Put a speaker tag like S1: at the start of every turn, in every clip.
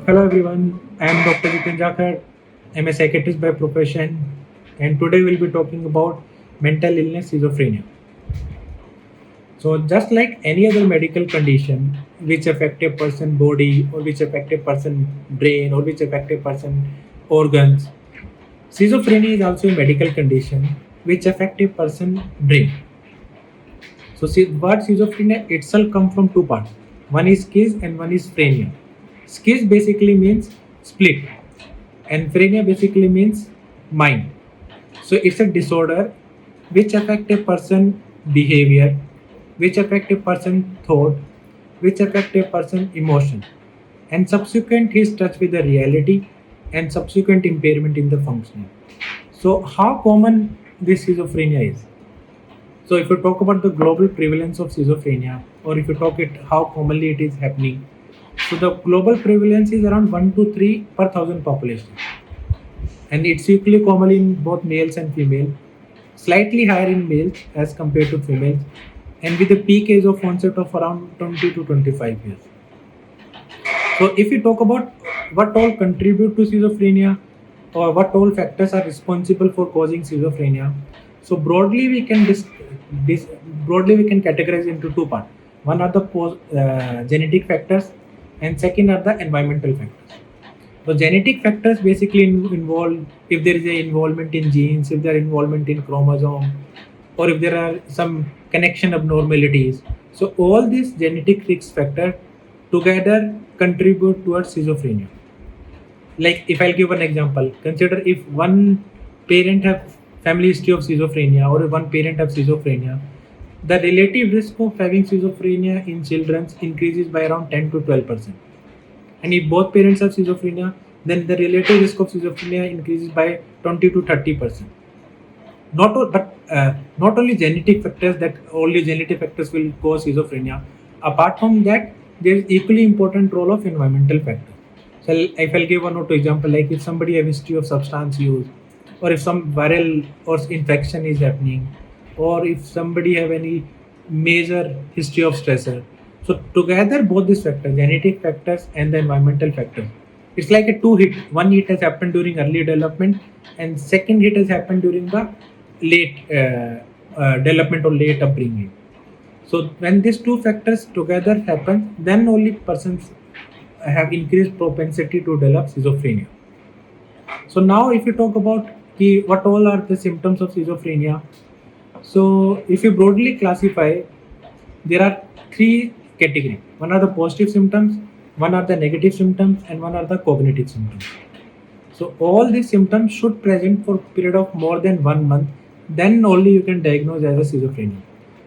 S1: Hello everyone, I am Dr. Jitin Jakhar. I am a psychiatrist by profession, and today we'll be talking about mental illness schizophrenia. So, just like any other medical condition which affect a person body or which affect a person brain or which affect a person organs, schizophrenia is also a medical condition which affect a person brain. So, see, what schizophrenia itself come from two parts. One is schiz and one is phrenia. Schiz basically means split, and phrenia basically means mind. So it's a disorder which affect a person behavior, which affect a person thought, which affect a person emotion, and subsequent his touch with the reality and subsequent impairment in the functioning. So how common this schizophrenia is? So if you talk about the global prevalence of schizophrenia, or if you talk it how commonly it is happening, so the global prevalence is around 1 to 3 per thousand population, and it's equally common in both males and female, slightly higher in males as compared to females, and with a peak age of onset of around 20 to 25 years. So if we talk about what all contribute to schizophrenia or what all factors are responsible for causing schizophrenia, so broadly we can broadly we can categorize into two parts. One are the genetic factors, and second are the environmental factors. So genetic factors basically involve if there is a involvement in genes, if there are involvement in chromosome, or if there are some connection abnormalities. So all these genetic risk factors together contribute towards schizophrenia. Like if I'll give an example, consider if one parent have family history of schizophrenia or if one parent have schizophrenia, the relative risk of having schizophrenia in children increases by around 10 to 12%. And if both parents have schizophrenia, then the relative risk of schizophrenia increases by 20 to 30%. Not only genetic factors, that only genetic factors will cause schizophrenia. Apart from that, there is equally important role of environmental factors. So if I'll give one or two example, like if somebody have history of substance use, or if some viral or infection is happening, or if somebody have any major history of stressor. So together both these factors, genetic factors and the environmental factors, it's like a two hit. One hit has happened during early development, and second hit has happened during the late development or late upbringing. So when these two factors together happen, then only persons have increased propensity to develop schizophrenia. So now if you talk about what all are the symptoms of schizophrenia, so if you broadly classify, there are three categories. One are the positive symptoms, one are the negative symptoms, and one are the cognitive symptoms. So all these symptoms should present for a period of more than 1 month. Then only you can diagnose as a schizophrenia.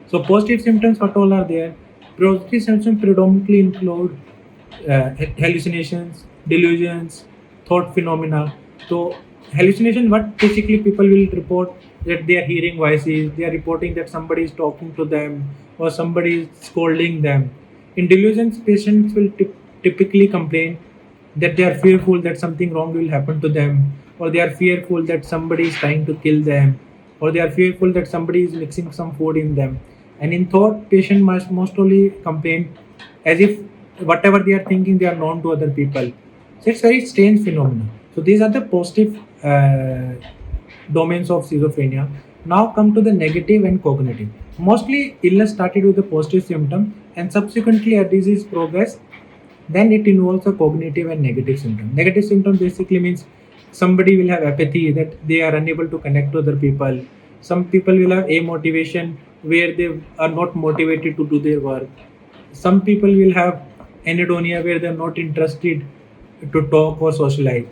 S1: So positive symptoms, what all are there? Positive symptoms predominantly include hallucinations, delusions, thought phenomena. So hallucination, what basically people will report that they are hearing voices, they are reporting that somebody is talking to them or somebody is scolding them. In delusions, patients will typically complain that they are fearful that something wrong will happen to them, or they are fearful that somebody is trying to kill them, or they are fearful that somebody is mixing some food in them. And in thought, patient must mostly complain as if whatever they are thinking they are known to other people. So it's very strange phenomenon. So these are the positive domains of schizophrenia. Now come to the negative and cognitive. Mostly illness started with the positive symptom, and subsequently as disease progress, then it involves a cognitive and negative symptom. Negative symptom basically means somebody will have apathy, that they are unable to connect to other people. Some people will have amotivation, where they are not motivated to do their work. Some people will have anhedonia, where they are not interested to talk or socialize.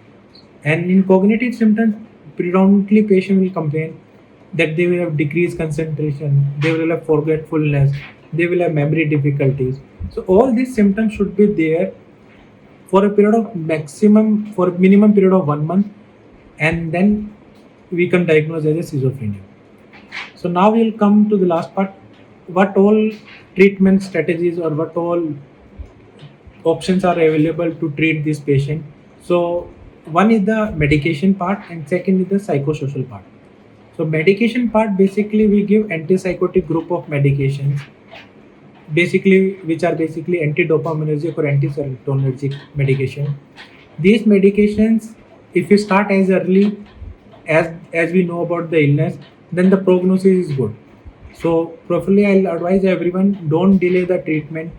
S1: And in cognitive symptoms, predominantly patient will complain that they will have decreased concentration, they will have forgetfulness, they will have memory difficulties. So all these symptoms should be there for a period of for a minimum period of 1 month, and then we can diagnose as a schizophrenia. So now we'll come to the last part. What all treatment strategies or what all options are available to treat this patient? So one is the medication part, and second is the psychosocial part. So medication part, basically we give antipsychotic group of medications, basically which are basically anti-dopaminergic or anti-serotonergic medication. These medications, if you start as early as we know about the illness, then the prognosis is good. So preferably I'll advise everyone, don't delay the treatment,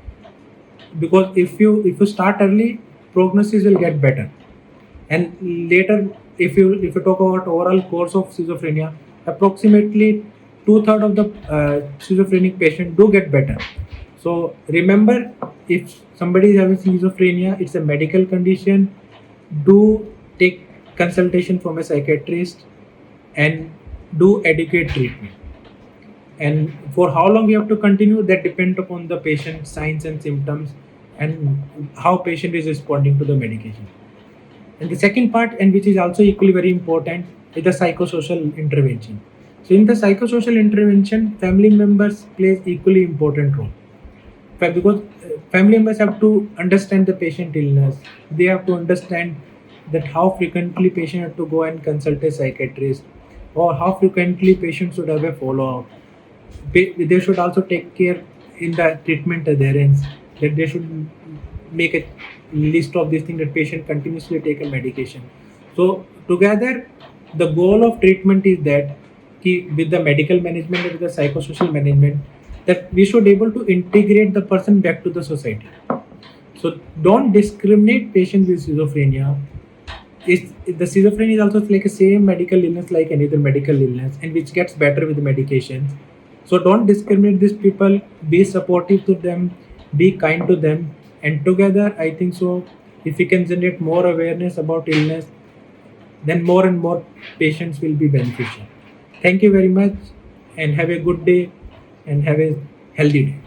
S1: because if you start early, prognosis will get better. And later, if you talk about overall course of schizophrenia, approximately two-thirds of the schizophrenic patient do get better. So remember, if somebody is having schizophrenia, it's a medical condition. Do take consultation from a psychiatrist and do adequate treatment. And for how long you have to continue, that depends upon the patient's signs and symptoms and how patient is responding to the medication. And the second part, and which is also equally very important, is the psychosocial intervention. So in the psychosocial intervention, family members plays equally important role. Because family members have to understand the patient illness. They have to understand that how frequently patient have to go and consult a psychiatrist, or how frequently patient should have a follow-up. They should also take care in the treatment adherence, that they should make a list of these things, that patient continuously take a medication. So together, the goal of treatment is that with the medical management and with the psychosocial management, that we should able to integrate the person back to the society. So don't discriminate patients with schizophrenia. The schizophrenia is also like a same medical illness like any other medical illness, and which gets better with the medications. So don't discriminate these people. Be supportive to them. Be kind to them. And together, I think so, if we can generate more awareness about illness, then more and more patients will be beneficial. Thank you very much, and have a good day, and have a healthy day.